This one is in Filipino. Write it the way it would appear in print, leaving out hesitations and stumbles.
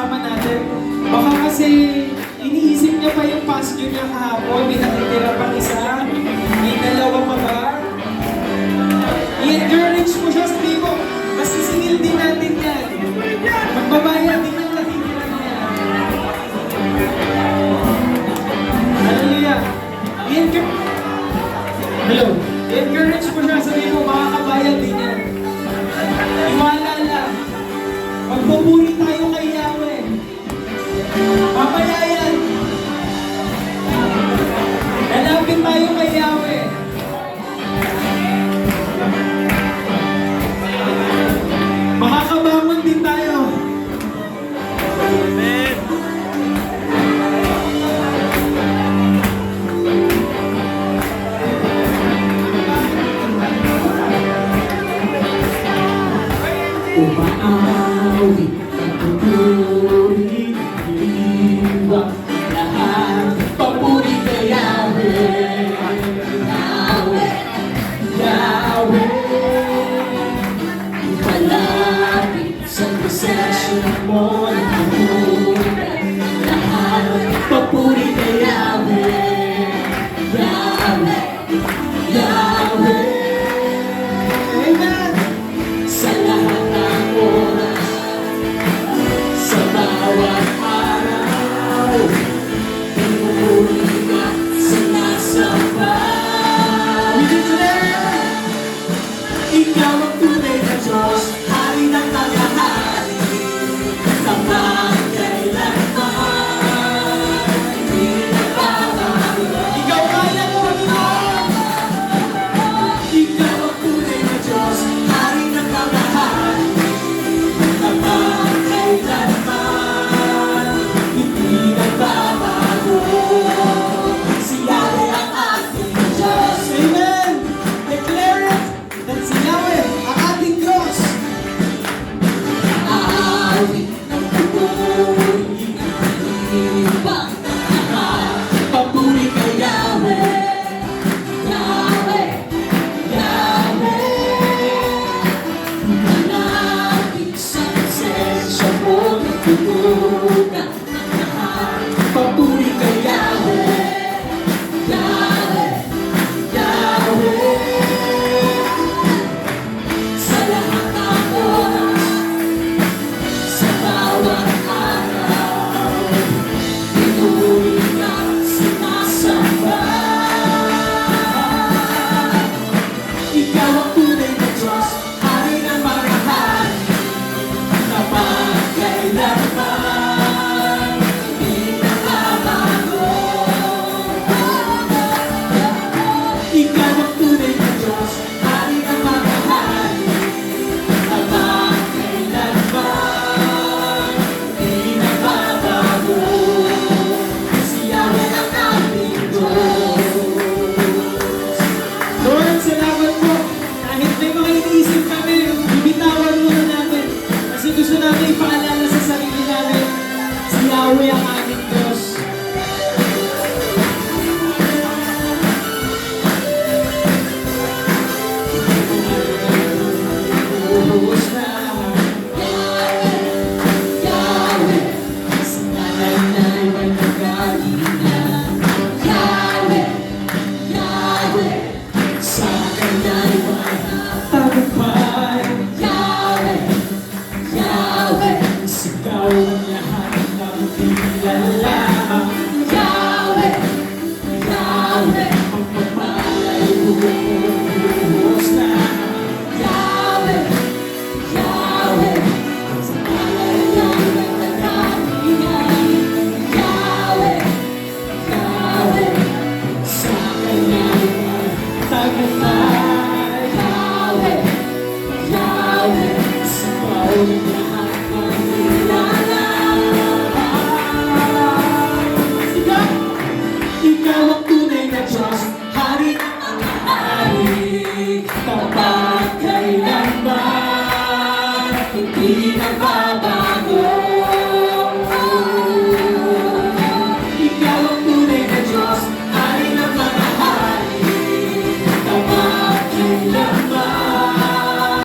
kasama natin. Baka kasi iniisip niya pa yung pasture niya kahapon, may nakitira pang isa, may dalawa pa ba? I-encourage mo siya, sabi mo, mas isingil din natin yan. Magbabayad din yung nakitira niya. Hallelujah. Hello. I-encourage mo siya, sabi mo, makakabayad din yan. Iwala lang. Magpupuri tayo kay Yahweh. Mamaya yan. Lalapit tayo kay Yahweh. Makakabangon din tayo. Amen. Umaawi ang pupuri, iiwan lahat. Papuri kay Yahweh, Yahweh, Yahweh. Malapit sa possession mo, nagpupunan lahat. Papuri kay Yahweh, Yahweh, Yahweh. Amen. Sa lahat ng oras, sa bawat araw, pinupuri at sinasamba. We declare, Ikaw ang tunay na Diyos, Hari ng mga hari, kapagkailanman, hindi nagbabago. ikaw kaya mo, Panginoon. Ikaw ang tunay na Diyos, Hari ng mga hari, kapagkailanman, hindi nagbabago. Si Yahweh ang ating Diyos. Amen. Declare it that si Yahweh ang ating Diyos. Aawi ng pupuri, ibang lahat. Papuri kay Yahweh, Yahweh, Yahweh. Malapit sa presensya mo, nagpupunan ang lahat. Papuri kay Yahweh, Yahweh, Yahweh. Sa lahat ng oras, sa bawat araw, pinuri at sinasamba. Ikaw ang tunay na Diyos, Hari ng mga hari, kapagkailanman, hindi nagbabago. Ikaw ang tunay na Diyos, Hari ng mga hari, kapagkailanman, hindi nagbabago. Si Yahweh ang ating Diyos. Lord, salamat po. Kahit may mga iniisip kami, bibitawan muna namin. Kasi gusto namin ipaalala sa sarili namin, si Yahweh ang ating Diyos. Buhos na Yahweh, Yahweh, sa nanay may nagalingan. Yahweh, Yahweh, sa kanay may tagumpay. Yahweh, Yahweh, sigaw ang lahat ng kilala. Yahweh, Yahweh, ang pagpapalay buhos na. Yahweh, Yahweh, sa pangalan ng nagkalingan. Yahweh, Yahweh, sa kanyang tagumpay. Yahweh, Yahweh, sa bawat lahat ng kilala. Ikaw, ikaw ang tunay na Diyos, Hari ng mga hari, kapagkailanman, hindi nagbabago.